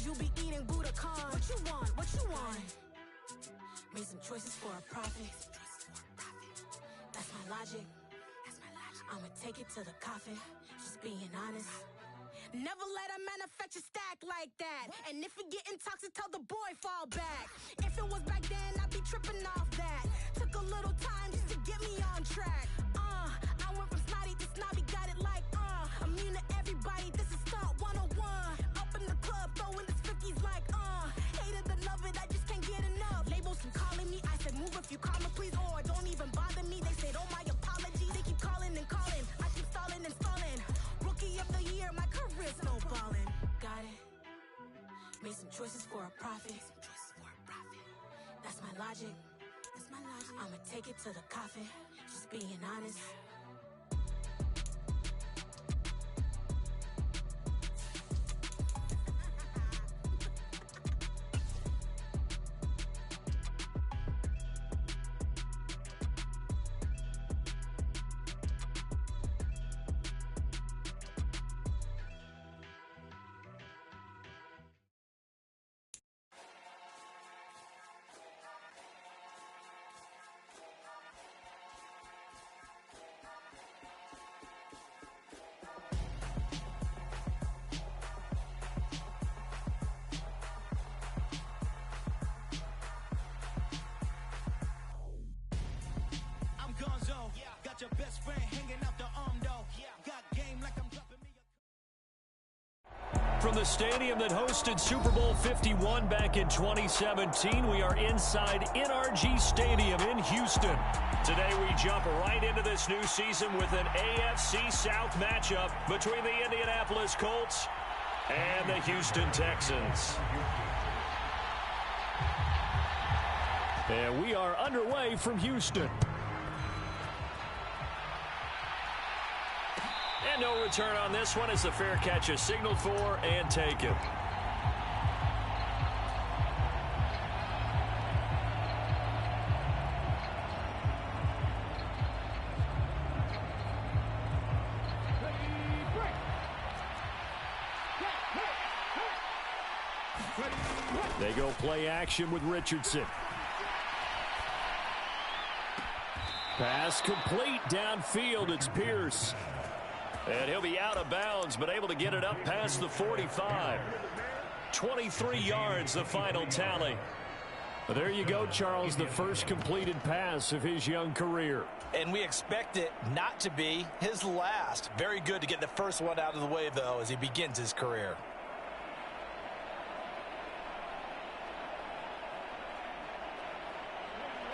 you be eating Budokan. What you want? What you want? Made some choices for a profit. That's my logic. I'ma take it to the coffin. Just being honest. Never let a manufacture stack like that. And if it getting toxic, tell the boy fall back. If it was back then, I'd be tripping off that. Took a little time just to get me on track. I went from snotty to snobby, got it like immune to everybody, this is stunt 101. Up in the club, throwing this 50s like hate it or love it, I just can't get enough. Labels keep calling me, I said move if you call me please, or don't even bother me. They said oh my apologies, they keep calling and calling, I keep stalling and stalling. Rookie of the year, my career's snowballing. Got it. Made some choices for a profit. That's my logic. I'ma take it to the coffin. Just being honest. Got your best friend hanging out the arm though. Got game like I'm dropping me From the stadium that hosted Super Bowl 51 back in 2017, we are inside NRG Stadium in Houston. Today we jump right into this new season with an AFC South matchup between the Indianapolis Colts and the Houston Texans. And we are underway from Houston. And no return on this one as the fair catch is signaled for and taken. They go play action with Richardson. Pass complete downfield. It's Pierce. And he'll be out of bounds, but able to get it up past the 45. 23 yards, the final tally. Well, there you go, Charles, the first completed pass of his young career. And we expect it not to be his last. Very good to get the first one out of the way, though, as he begins his career.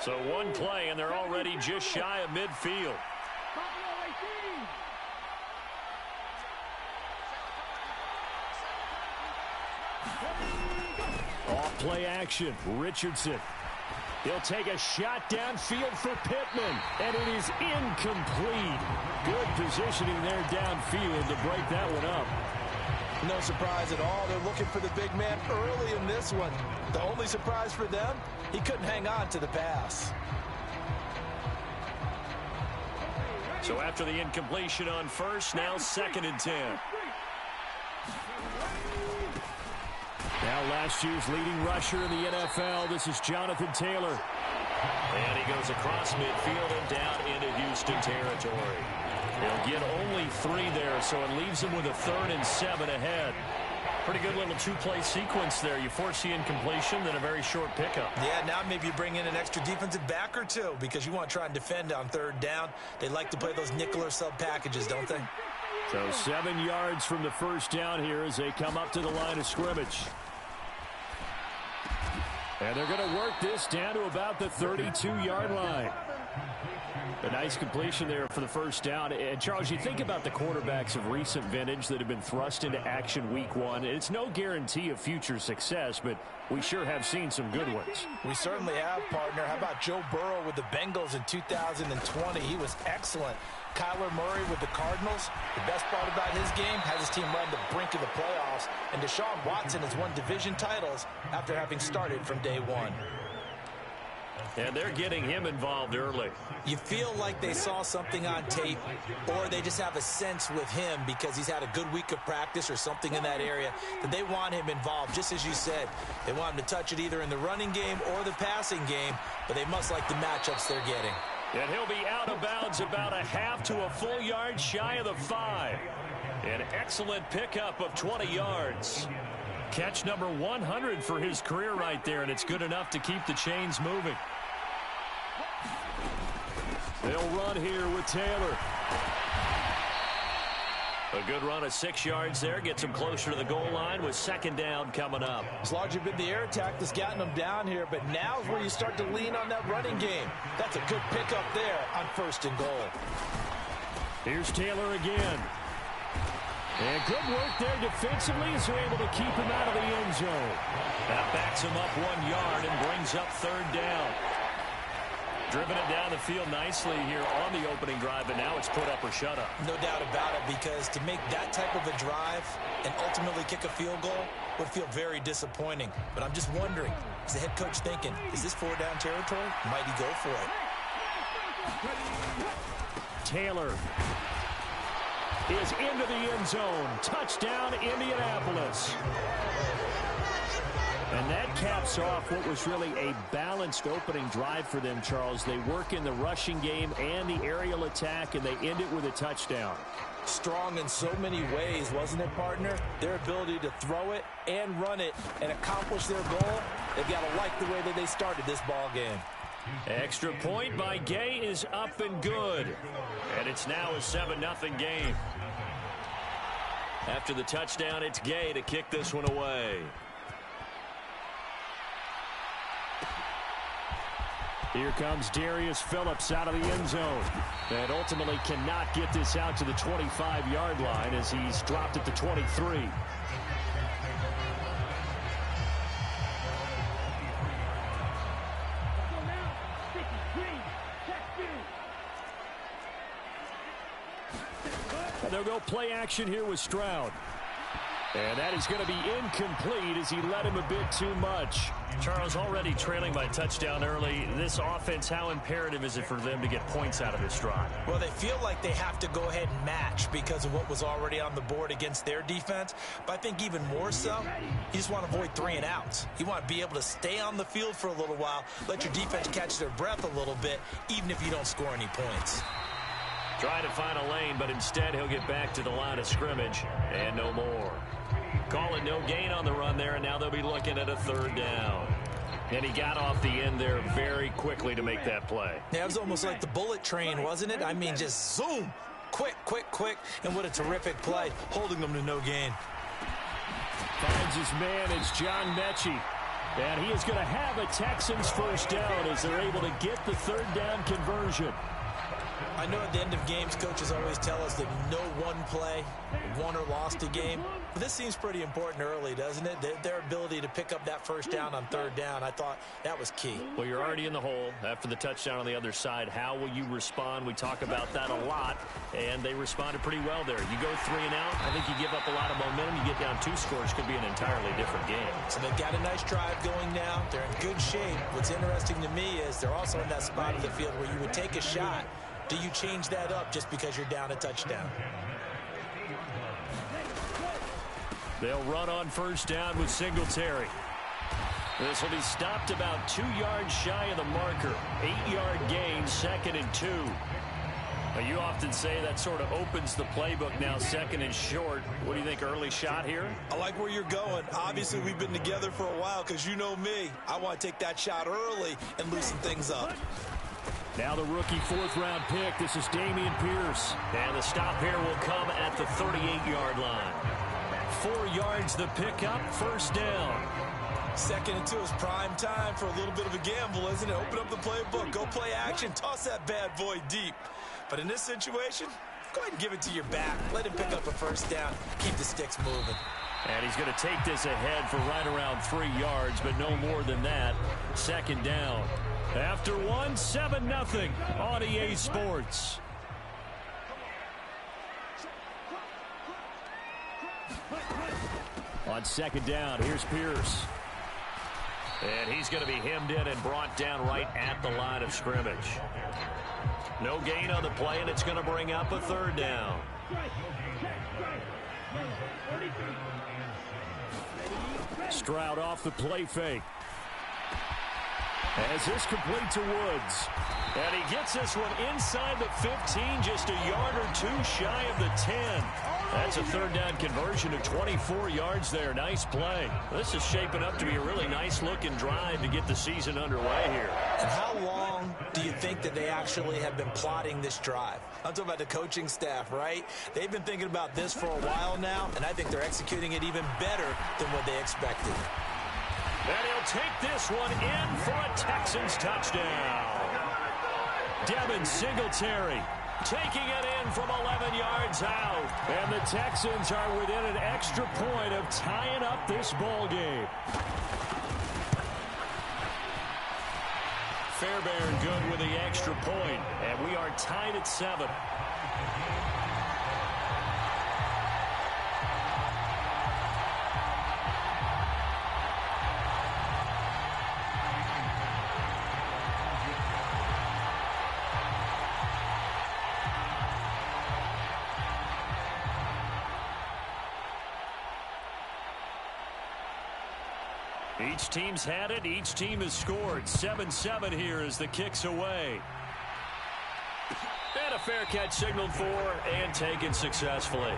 So one play, and they're already just shy of midfield. Off play action, Richardson. He'll take a shot downfield for Pittman, and it is incomplete. Good positioning there downfield to break that one up. No surprise at all. They're looking for the big man early in this one. The only surprise for them, he couldn't hang on to the pass. So after the incompletion on first, now 2nd and 10. Now last year's leading rusher in the NFL, this is Jonathan Taylor. And he goes across midfield and down into Houston territory. They'll get only 3 there, so it leaves them with a 3rd and 7 ahead. Pretty good little two-play sequence there. You force the incompletion, then a very short pickup. Yeah, now maybe you bring in an extra defensive back or two because you want to try and defend on 3rd down. They like to play those nickel or sub packages, don't they? So 7 yards from the first down here as they come up to the line of scrimmage. And they're going to work this down to about the 32-yard line. A nice completion there for the first down. And, Charles, you think about the quarterbacks of recent vintage that have been thrust into action week 1. It's no guarantee of future success, but we sure have seen some good ones. We certainly have, partner. How about Joe Burrow with the Bengals in 2020? He was excellent. Kyler Murray with the Cardinals. The best part about his game has his team right on the brink of the playoffs. And Deshaun Watson has won division titles after having started from day 1. And they're getting him involved early. You feel like they saw something on tape, or they just have a sense with him because he's had a good week of practice or something in that area that they want him involved. Just as you said, they want him to touch it either in the running game or the passing game, but they must like the matchups they're getting. And he'll be out of bounds about a half to a full yard shy of the 5. An excellent pickup of 20 yards. Catch number 100 for his career right there, and it's good enough to keep the chains moving. They'll run here with Taylor. A good run of 6 yards there. Gets him closer to the goal line with second down coming up. It's largely been the air attack that's gotten them down here, but now is where you start to lean on that running game. That's a good pickup there on 1st and goal. Here's Taylor again. And good work there defensively as they're able to keep him out of the end zone. That backs him up 1 yard and brings up 3rd down. Driven it down the field nicely here on the opening drive, and now it's put up or shut up. No doubt about it, because to make that type of a drive and ultimately kick a field goal would feel very disappointing. But I'm just wondering, is the head coach thinking, is this 4-down territory? Might he go for it? Taylor is into the end zone. Touchdown, Indianapolis. And that caps off what was really a balanced opening drive for them, Charles. They work in the rushing game and the aerial attack, and they end it with a touchdown. Strong in so many ways, wasn't it, partner? Their ability to throw it and run it and accomplish their goal, they've got to like the way that they started this ball game. Extra point by Gay is up and good. And it's now a 7-0 game. After the touchdown, it's Gay to kick this one away. Here comes Darius Phillips out of the end zone. And ultimately cannot get this out to the 25-yard line as he's dropped at the 23. They'll go play action here with Stroud. And that is going to be incomplete as he led him a bit too much. Charles, already trailing by touchdown early. This offense, how imperative is it for them to get points out of this drive? Well, they feel like they have to go ahead and match because of what was already on the board against their defense. But I think even more so, you just want to avoid 3 and outs. You want to be able to stay on the field for a little while, let your defense catch their breath a little bit, even if you don't score any points. Trying to find a lane, but instead he'll get back to the line of scrimmage and no more. Call it no gain on the run there, and now they'll be looking at a 3rd down. And he got off the end there very quickly to make that play. Yeah, it was almost like the bullet train, wasn't it? I mean, just zoom. Quick, quick, quick. And what a terrific play, holding them to no gain. Finds his man, it's John Mechie. And he is going to have a Texans 1st down as they're able to get the 3rd down conversion. I know at the end of games, coaches always tell us that no one play won or lost a game. But this seems pretty important early, doesn't it? Their ability to pick up that 1st down on 3rd down, I thought that was key. Well, you're already in the hole after the touchdown on the other side. How will you respond? We talk about that a lot, and they responded pretty well there. You go 3 and out, I think you give up a lot of momentum. You get down 2 scores, could be an entirely different game. So they've got a nice drive going now. They're in good shape. What's interesting to me is they're also in that spot of the field where you would take a shot. Do you change that up just because you're down a touchdown? They'll run on 1st down with Singletary. This will be stopped about 2 yards shy of the marker. 8-yard gain, 2nd and 2. Now, you often say that sort of opens the playbook now, 2nd and short. What do you think, early shot here? I like where you're going. Obviously, we've been together for a while because you know me. I want to take that shot early and loosen things up. Now the rookie 4th-round pick. This is Dameon Pierce. And the stop here will come at the 38-yard line. 4 yards the pickup, 1st down. 2nd and 2 is prime time for a little bit of a gamble, isn't it? Open up the playbook, go play action, toss that bad boy deep. But in this situation, go ahead and give it to your back. Let him pick up a 1st down. Keep the sticks moving. And he's going to take this ahead for right around 3 yards, but no more than that. 2nd down. After 1, 7-0 on EA Sports. On 2nd down, here's Pierce. And he's going to be hemmed in and brought down right at the line of scrimmage. No gain on the play, and it's going to bring up a third down. Stroud off the play fake. As this complete to Woods. And he gets this one inside the 15, just a yard or two shy of the 10. That's a third down conversion of 24 yards there. Nice play. This is shaping up to be a really nice-looking drive to get the season underway here. And how long do you think that they actually have been plotting this drive? I'm talking about the coaching staff, right? They've been thinking about this for a while now, and I think they're executing it even better than what they expected. And he'll take this one in for a Texans touchdown. Devin Singletary taking it in from 11 yards out. And the Texans are within an extra point of tying up this ball game. Fairbairn good with the extra point, and we are tied at 7. Each team's had it. Each team has scored. 7-7 here as the kick's away. And a fair catch signaled for and taken successfully.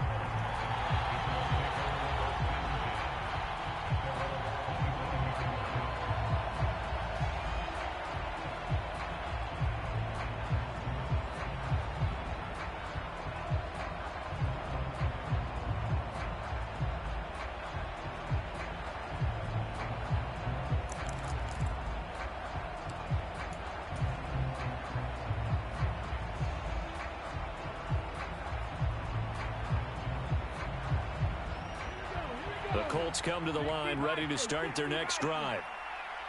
The Colts come to the line ready to start their next drive.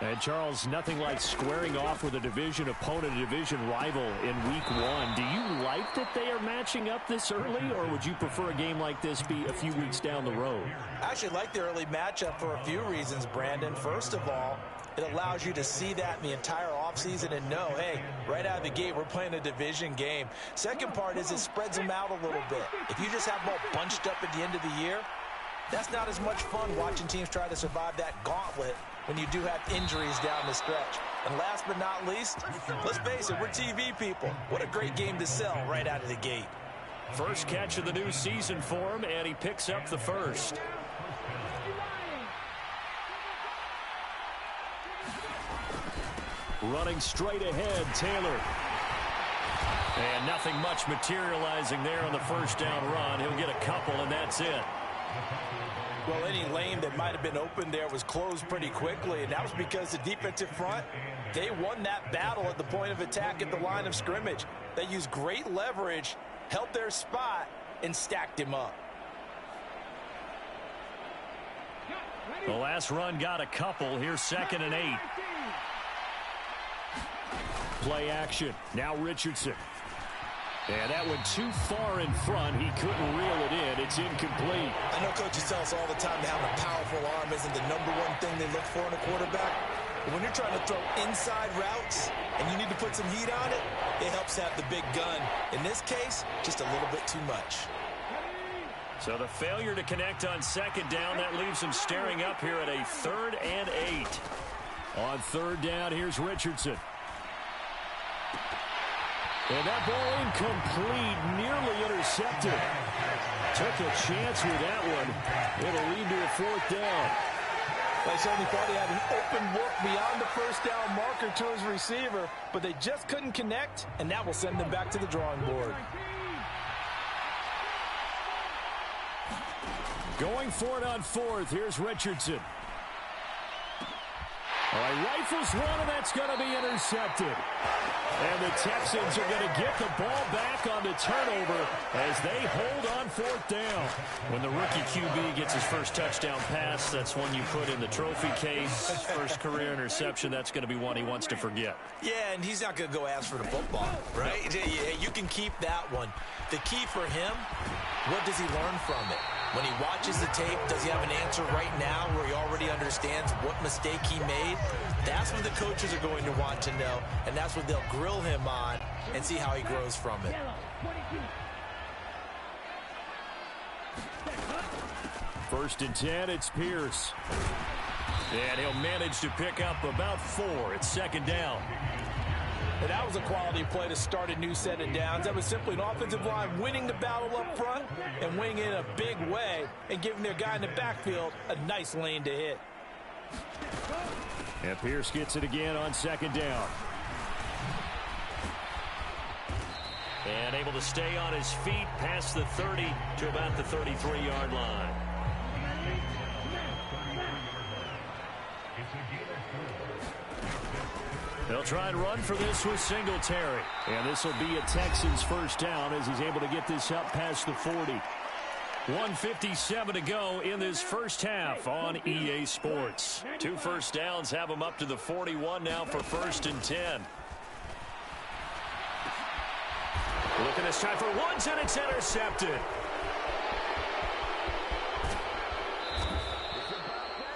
And, Charles, nothing like squaring off with a division opponent, a division rival in week 1. Do you like that they are matching up this early, or would you prefer a game like this be a few weeks down the road? I actually like the early matchup for a few reasons, Brandon. First of all, it allows you to see that in the entire offseason and know, hey, right out of the gate, we're playing a division game. Second part is it spreads them out a little bit. If you just have them all bunched up at the end of the year, that's not as much fun watching teams try to survive that gauntlet when you do have injuries down the stretch. And last but not least, let's face it, we're TV people. What a great game to sell right out of the gate. First catch of the new season for him, and he picks up the first. Running straight ahead, Taylor. And nothing much materializing there on the first down run. He'll get a couple, and that's it. Well, any lane that might have been open there was closed pretty quickly, and that was because the defensive front, they won that battle at the point of attack at the line of scrimmage. They used great leverage, held their spot, and stacked him up. The last run got a couple. Here's 2nd and 8. Play action. Now Richardson. And that went too far in front. He couldn't reel it in. It's incomplete. I know coaches tell us all the time that having a powerful arm isn't the number one thing they look for in a quarterback. But when you're trying to throw inside routes and you need to put some heat on it, it helps have the big gun. In this case, just a little bit too much. So the failure to connect on 2nd down, that leaves him staring up here at a 3rd and 8. On 3rd down, here's Richardson. And that ball incomplete, nearly intercepted. Took a chance with that one. It'll lead to a 4th down. They certainly thought he had an open look beyond the first down marker to his receiver, but they just couldn't connect, and that will send them back to the drawing board. Going for it on 4th, here's Richardson. All right, rifles one, and that's going to be intercepted. And the Texans are going to get the ball back on the turnover as they hold on 4th down. When the rookie QB gets his first touchdown pass, that's one you put in the trophy case. First career interception, that's going to be one he wants to forget. Yeah, and he's not going to go ask for the football, right? You can keep that one. The key for him, what does he learn from it? When he watches the tape, does he have an answer right now where he already understands what mistake he made? That's what the coaches are going to want to know, and that's what they'll grill him on and see how he grows from it. First and 10, it's Pierce. And he'll manage to pick up about 4. It's second down. And that was a quality play to start a new set of downs. That was simply an offensive line winning the battle up front and winning it in a big way and giving their guy in the backfield a nice lane to hit. And Pierce gets it again on second down. And able to stay on his feet past the 30 to about the 33-yard line. They'll try and run for this with Singletary. And this will be a Texans first down as he's able to get this up past the 40. 1:57 to go in this first half on EA Sports. 2 first downs have him up to the 41 now for first and 10. Looking this time for Woods, and it's intercepted.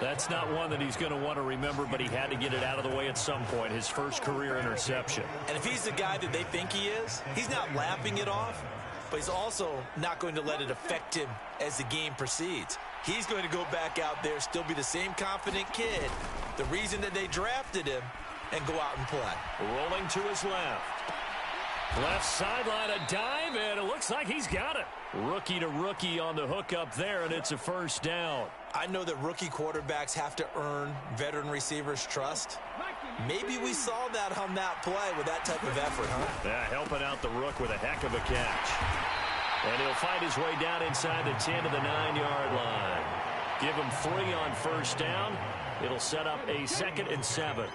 That's not one that he's going to want to remember, but he had to get it out of the way at some point, his first career interception. And if he's the guy that they think he is, he's not laughing it off, but he's also not going to let it affect him as the game proceeds. He's going to go back out there, still be the same confident kid, the reason that they drafted him, and go out and play. Rolling to his left. Left sideline, a dive, and it looks like he's got it. Rookie to rookie on the hook up there, and it's a first down. I know that rookie quarterbacks have to earn veteran receivers' trust. Maybe we saw that on that play with that type of effort, huh? Yeah, helping out the rook with a heck of a catch. And he'll find his way down inside the 10 to the 9-yard line. Give him 3 on first down. It'll set up a 2nd and 7.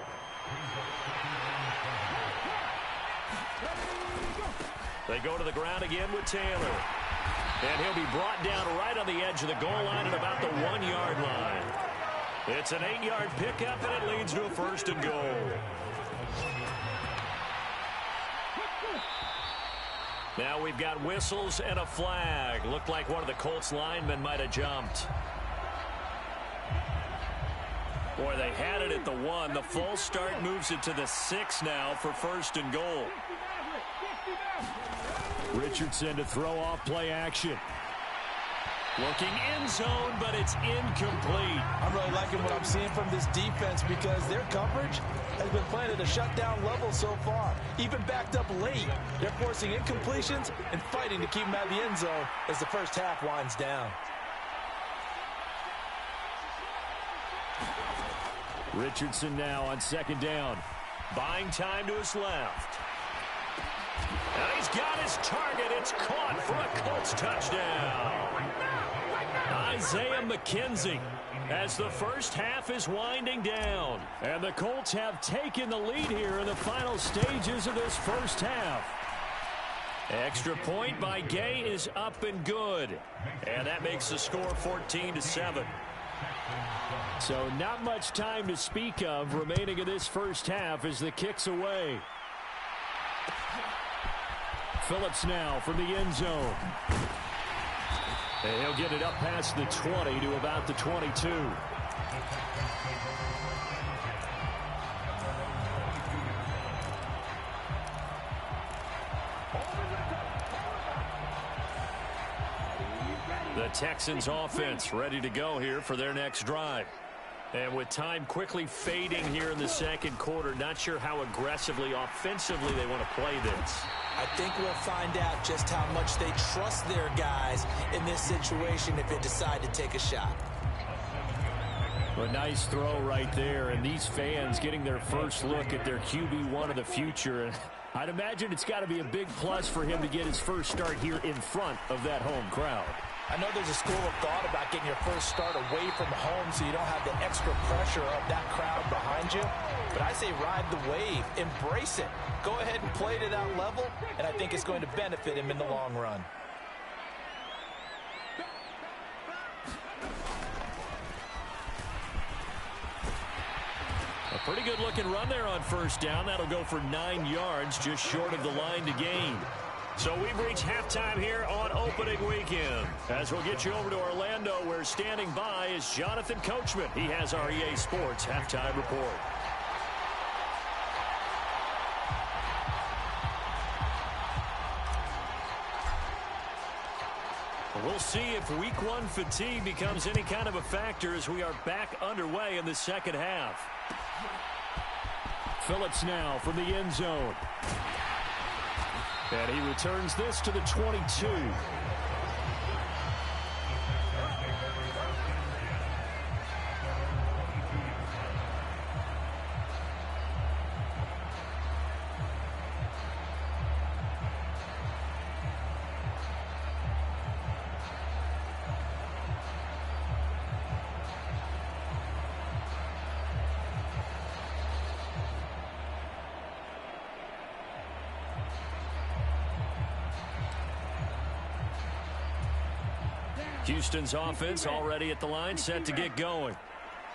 They go to the ground again with Taylor. And he'll be brought down right on the edge of the goal line at about the 1-yard line. It's an 8-yard pickup, and it leads to a first and goal. Now we've got whistles and a flag. Looked like one of the Colts linemen might have jumped. Boy, they had it at the 1. The false start moves it to the 6 now for first and goal. Richardson to throw off play action. Looking end zone, but it's incomplete. I'm really liking what I'm seeing from this defense because their coverage has been playing at a shutdown level so far. Even backed up late, they're forcing incompletions and fighting to keep them out of the end zone as the first half winds down. Richardson now on second down. Buying time to his left. And he's got his target. It's caught for a Colts touchdown. Isaiah McKenzie as the first half is winding down. And the Colts have taken the lead here in the final stages of this first half. Extra point by Gay is up and good. And that makes the score 14-7. So not much time to speak of remaining in this first half as the kick's away. Phillips now from the end zone. And he'll get it up past the 20 to about the 22. The Texans offense ready to go here for their next drive. And with time quickly fading here in the second quarter, not sure how aggressively, offensively they want to play this. I think we'll find out just how much they trust their guys in this situation if they decide to take a shot. A nice throw right there, and these fans getting their first look at their QB1 of the future. And I'd imagine it's got to be a big plus for him to get his first start here in front of that home crowd. I know there's a school of thought about getting your first start away from home so you don't have the extra pressure of that crowd behind you. But I say ride the wave. Embrace it. Go ahead and play to that level, and I think it's going to benefit him in the long run. A pretty good-looking run there on first down. That'll go for 9 yards, just short of the line to gain. So we've reached halftime here on opening weekend. As we'll get you over to Orlando, where standing by is Jonathan Coachman. He has our EA Sports halftime report. We'll see if week one fatigue becomes any kind of a factor as we are back underway in the second half. Phillips now from the end zone. And he returns this to the 22. Houston's offense already at the line, set to get going.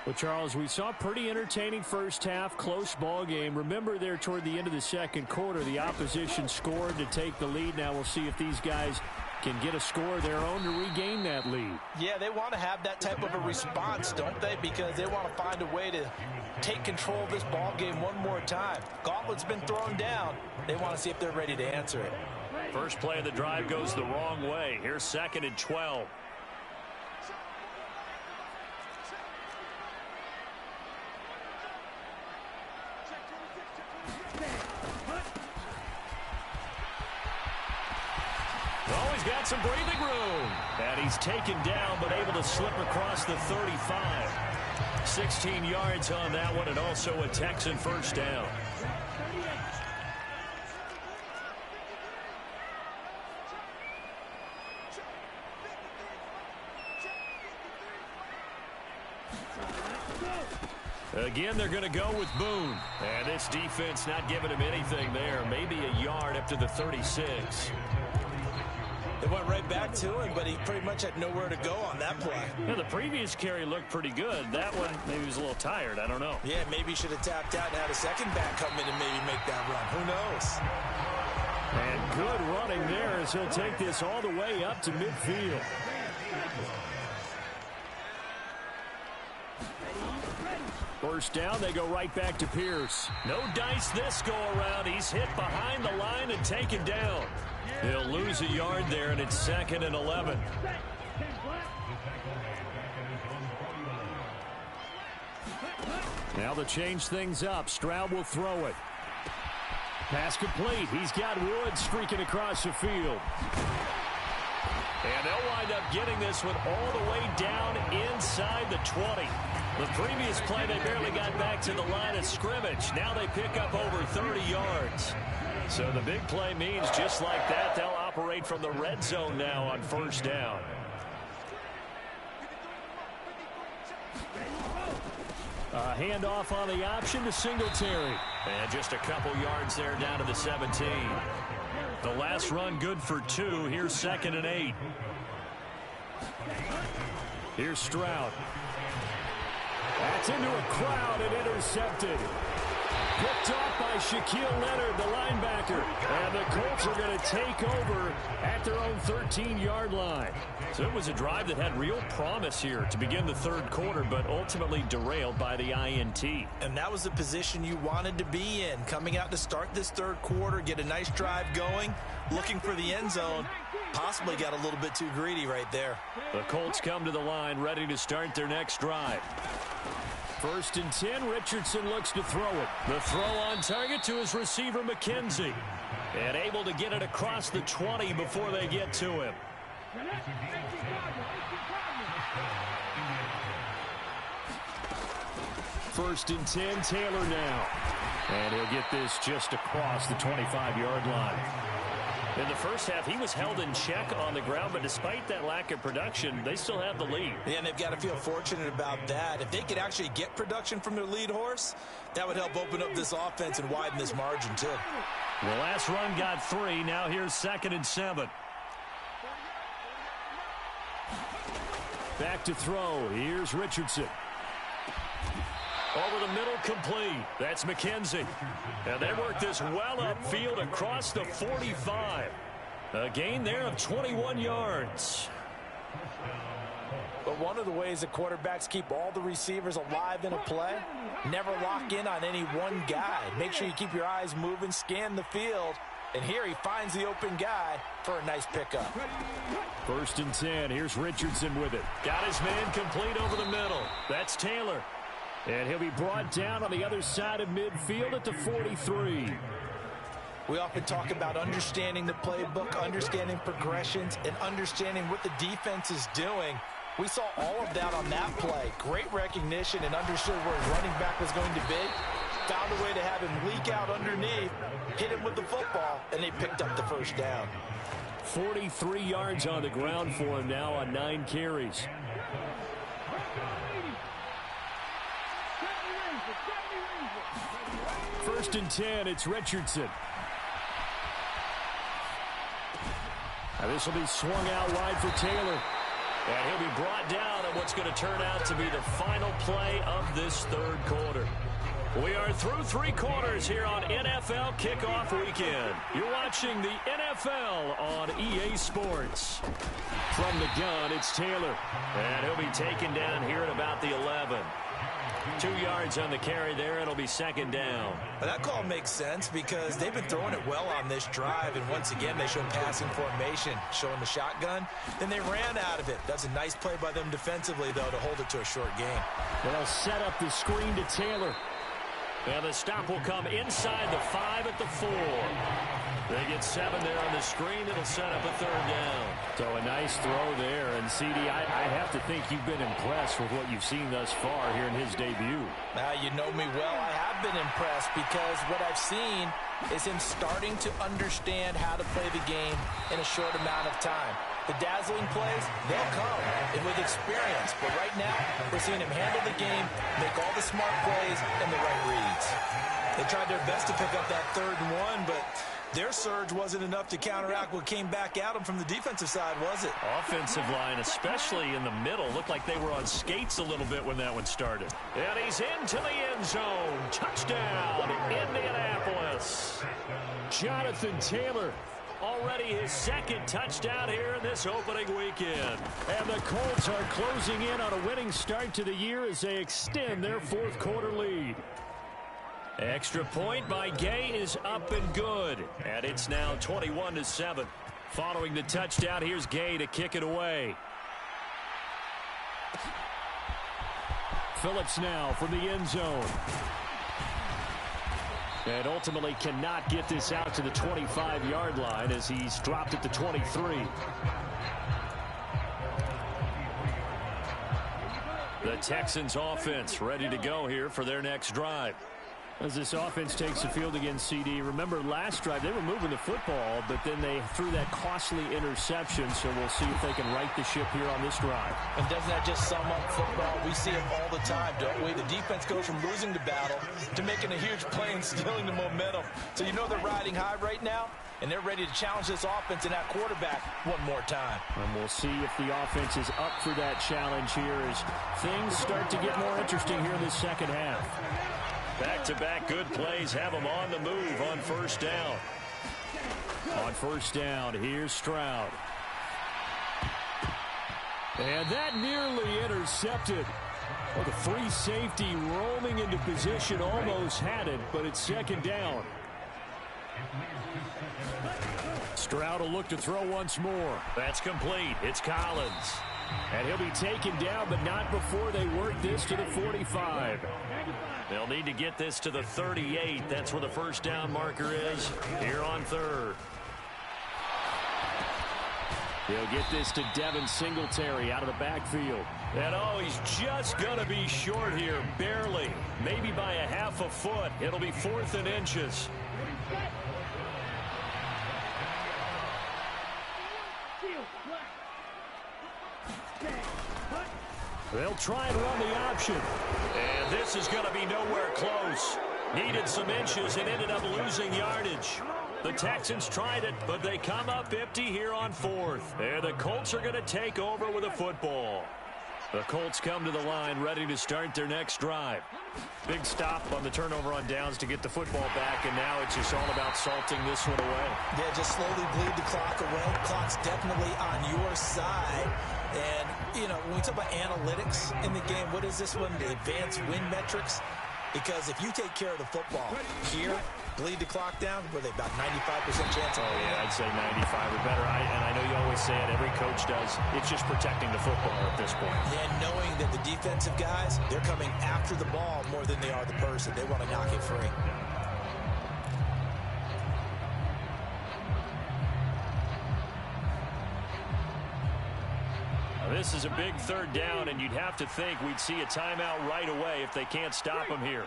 Well, Charles, we saw a pretty entertaining first half, close ball game. Remember there toward the end of the second quarter, the opposition scored to take the lead. Now we'll see if these guys can get a score of their own to regain that lead. Yeah, they want to have that type of a response, don't they? Because they want to find a way to take control of this ball game one more time. Gauntlet's been thrown down. They want to see if they're ready to answer it. First play of the drive goes the wrong way. Here's 2nd and 12. Oh, he's got some breathing room. And he's taken down, but able to slip across the 35. 16 yards on that one, and also a Texan first down. Again, they're going to go with Boone. And this defense not giving him anything there. Maybe a yard up to the 36. They went right back to him, but he pretty much had nowhere to go on that play. Yeah, the previous carry looked pretty good. That one, maybe he was a little tired. I don't know. Yeah, maybe he should have tapped out and had a second back come in and maybe make that run. Who knows? And good running there as he'll take this all the way up to midfield. First down, they go right back to Pierce. No dice this go around. He's hit behind the line and taken down. He'll lose a yard there, and it's 2nd and 11. Now to change things up, Stroud will throw it. Pass complete. He's got Woods streaking across the field. And they'll wind up getting this one all the way down inside the 20. The previous play, they barely got back to the line of scrimmage. Now they pick up over 30 yards. So the big play means just like that, they'll operate from the red zone now on first down. A handoff on the option to Singletary. And just a couple yards there down to the 17. The last run good for 2. Here's 2nd and 8. Here's Stroud. That's into a crowd and intercepted. Picked off by Shaquille Leonard, the linebacker. And the Colts are going to take over at their own 13-yard line. So it was a drive that had real promise here to begin the third quarter, but ultimately derailed by the INT. And that was the position you wanted to be in. Coming out to start this third quarter, get a nice drive going, looking for the end zone. Possibly got a little bit too greedy right there. The Colts come to the line, ready to start their next drive. 1st and 10, Richardson looks to throw it. The throw on target to his receiver, McKenzie. And able to get it across the 20 before they get to him. First and 10, Taylor now. And he'll get this just across the 25-yard line. In the first half, he was held in check on the ground, but despite that lack of production, they still have the lead. Yeah, and they've got to feel fortunate about that. If they could actually get production from their lead horse, that would help open up this offense and widen this margin, too. The last run got 3. Now here's 2nd and 7. Back to throw. Here's Richardson. Over the middle, complete. That's McKenzie. And they work this well upfield across the 45. A gain there of 21 yards. But one of the ways that quarterbacks keep all the receivers alive in a play, never lock in on any one guy. Make sure you keep your eyes moving, scan the field, and here he finds the open guy for a nice pickup. 1st and 10. Here's Richardson with it. Got his man complete over the middle. That's Taylor. And he'll be brought down on the other side of midfield at the 43. We often talk about understanding the playbook, understanding progressions, and understanding what the defense is doing. We saw all of that on that play. Great recognition and understood where his running back was going to be. Found a way to have him leak out underneath, hit him with the football, and they picked up the 1st down. 43 yards on the ground for him now on 9 carries. First and 10, it's Richardson. Now this will be swung out wide for Taylor. And he'll be brought down on what's going to turn out to be the final play of this 3rd quarter. We are through 3 quarters here on NFL Kickoff Weekend. You're watching the NFL on EA Sports. From the gun, it's Taylor. And he'll be taken down here at about the 11. 2 yards on the carry there. It'll be 2nd down. Well, that call makes sense because they've been throwing it well on this drive, and once again they show passing formation, showing the shotgun. Then they ran out of it. That's a nice play by them defensively, though, to hold it to a short gain. They'll set up the screen to Taylor. And the stop will come inside the 5 at the 4. They get 7 there on the screen. It'll set up a 3rd down. So a nice throw there. And, CD, I have to think you've been impressed with what you've seen thus far here in his debut. Now, you know me well. I have been impressed because what I've seen is him starting to understand how to play the game in a short amount of time. The dazzling plays, they'll come, and with experience. But right now, we're seeing him handle the game, make all the smart plays, and the right reads. They tried their best to pick up that 3rd and 1, but their surge wasn't enough to counteract what came back at them from the defensive side, was it? Offensive line, especially in the middle, looked like they were on skates a little bit when that one started. And he's into the end zone. Touchdown, Indianapolis. Jonathan Taylor. Already his 2nd touchdown here in this opening weekend. And the Colts are closing in on a winning start to the year as they extend their 4th quarter lead. Extra point by Gay is up and good. And it's now 21-7. Following the touchdown, here's Gay to kick it away. Phillips now from the end zone. And ultimately cannot get this out to the 25-yard line as he's dropped at the 23. The Texans offense ready to go here for their next drive. As this offense takes the field against CD, remember last drive they were moving the football, but then they threw that costly interception, so we'll see if they can right the ship here on this drive. And doesn't that just sum up football? We see it all the time, don't we? The defense goes from losing the battle to making a huge play and stealing the momentum. So you know they're riding high right now, and they're ready to challenge this offense and that quarterback one more time. And we'll see if the offense is up for that challenge here as things start to get more interesting here in the 2nd half. Back-to-back good plays have them on the move on 1st down. On 1st down, here's Stroud. And that nearly intercepted. Well, the free safety rolling into position almost had it, but it's 2nd down. Stroud will look to throw once more. That's complete. It's Collins. And he'll be taken down, but not before they work this to the 45. They'll need to get this to the 38. That's where the 1st down marker is here on 3rd. He'll get this to Devin Singletary out of the backfield. And he's just going to be short here, barely. Maybe by a half a foot. It'll be 4th and inches. They'll try and run the option. And this is going to be nowhere close. Needed some inches and ended up losing yardage. The Texans tried it, but they come up empty here on 4th. And the Colts are going to take over with a football. The Colts come to the line, ready to start their next drive. Big stop on the turnover on downs to get the football back, and now it's just all about salting this one away. Yeah, just slowly bleed the clock away. Clock's definitely on your side. And, you know, when we talk about analytics in the game, what is this one? The advanced win metrics? Because if you take care of the football here, bleed the clock down, were they about 95% chance? Oh, yeah, I'd say 95 or better. And I know you always say it, every coach does. It's just protecting the football at this point. And knowing that the defensive guys, they're coming after the ball more than they are the person. They want to knock it free. This is a big third down, and you'd have to think we'd see a timeout right away if they can't stop him here.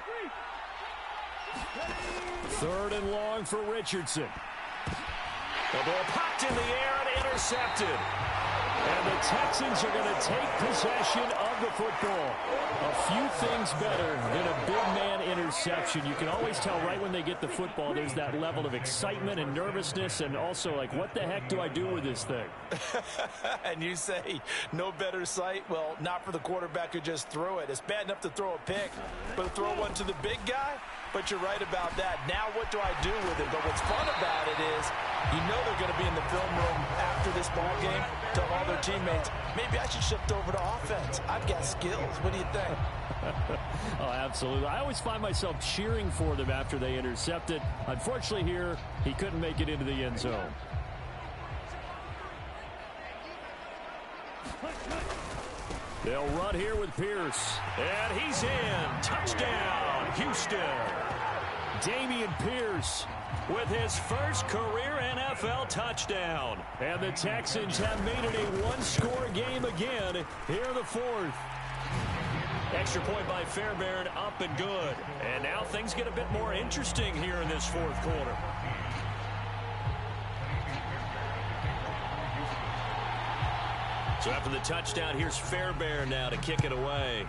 3rd and long for Richardson. The ball popped in the air and intercepted. And the Texans are going to take possession of the football. A few things better than a big man interception. You can always tell right when they get the football, there's that level of excitement and nervousness, and also like, what the heck do I do with this thing? And you say, no better sight? Well, not for the quarterback who just threw it. It's bad enough to throw a pick, but to throw one to the big guy? But you're right about that. Now what do I do with it? But what's fun about it is you know they're going to be in the film room after this ball game, tell all their teammates, maybe I should shift over to offense. I've got skills. What do you think? Oh, absolutely. I always find myself cheering for them after they intercept it. Unfortunately here, he couldn't make it into the end zone. They'll run here with Pierce. And he's in. Touchdown, Houston. Dameon Pierce with his first career NFL touchdown. And the Texans have made it a one-score game again here in the 4th. Extra point by Fairbairn, up and good. And now things get a bit more interesting here in this 4th quarter. So after the touchdown, here's Fairbairn now to kick it away.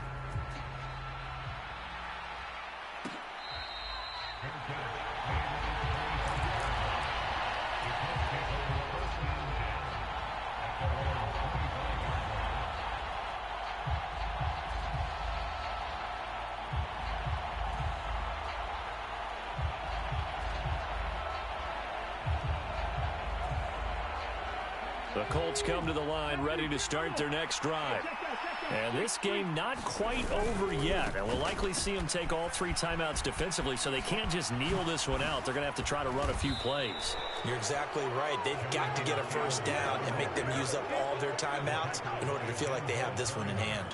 The Colts come to the line, ready to start their next drive. And this game not quite over yet. And we'll likely see them take all 3 timeouts defensively, so they can't just kneel this one out. They're going to have to try to run a few plays. You're exactly right. They've got to get a first down and make them use up all their timeouts in order to feel like they have this one in hand.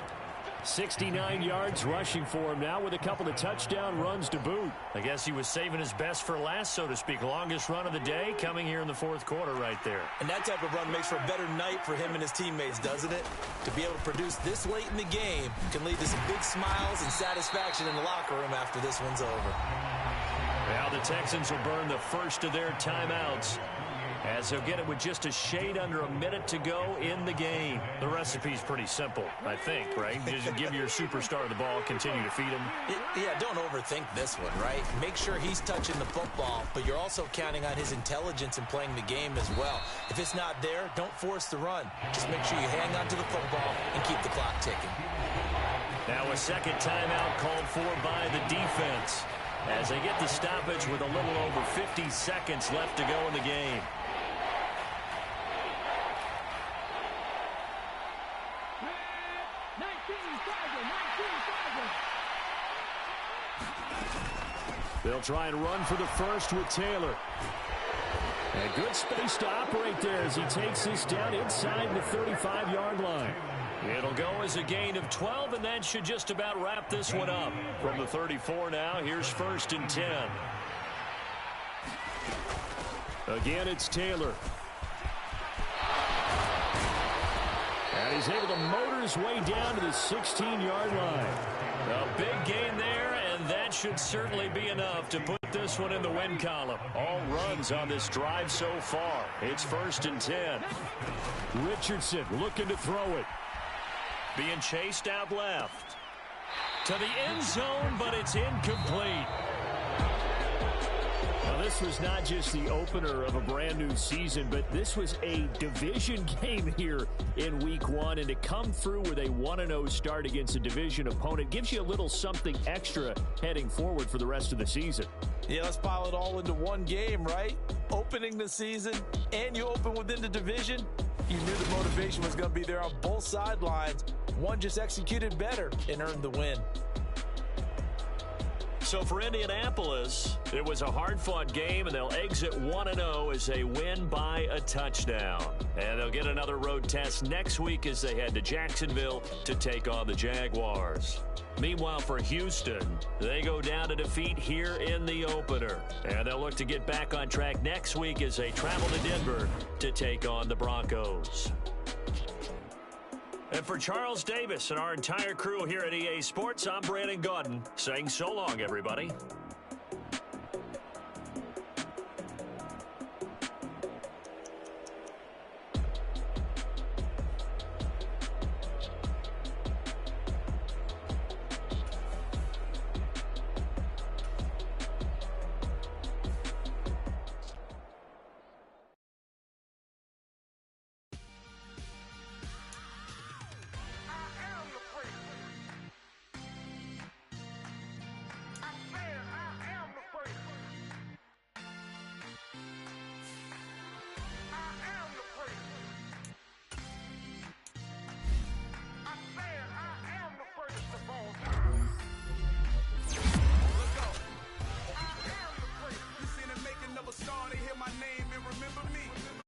69 yards rushing for him now with a couple of touchdown runs to boot. I guess he was saving his best for last, so to speak. Longest run of the day coming here in the 4th quarter right there. And that type of run makes for a better night for him and his teammates, doesn't it? To be able to produce this late in the game can lead to some big smiles and satisfaction in the locker room after this one's over. Now the Texans will burn the first of their timeouts, as he'll get it with just a shade under a minute to go in the game. The recipe's pretty simple, I think, right? Just give your superstar the ball, continue to feed him. Yeah, don't overthink this one, right? Make sure he's touching the football, but you're also counting on his intelligence in playing the game as well. If it's not there, don't force the run. Just make sure you hang on to the football and keep the clock ticking. Now a second timeout called for by the defense, as they get the stoppage with a little over 50 seconds left to go in the game. They'll try and run for the first with Taylor. And good space to operate there as he takes this down inside the 35-yard line. It'll go as a gain of 12, and that should just about wrap this one up. From the 34 now, here's 1st and 10. Again, it's Taylor. And he's able to motor his way down to the 16-yard line. A big gain there, and that should certainly be enough to put this one in the win column. All runs on this drive so far. It's 1st and 10. Richardson looking to throw it. Being chased out left. To the end zone, but it's incomplete. Well, This was not just the opener of a brand new season, but this was a division game here in week 1. And to come through with a 1-0 start against a division opponent gives you a little something extra heading forward for the rest of the season. Yeah, let's pile it all into one game, right? Opening the season, and you open within the division. You knew the motivation was going to be there on both sidelines. One just executed better and earned the win. So for Indianapolis, it was a hard-fought game, and they'll exit 1-0 as they win by a touchdown. And they'll get another road test next week as they head to Jacksonville to take on the Jaguars. Meanwhile, for Houston, they go down to defeat here in the opener. And they'll look to get back on track next week as they travel to Denver to take on the Broncos. And for Charles Davis and our entire crew here at EA Sports, I'm Brandon Gaudin saying so long, everybody. Star, they hear my name and remember me.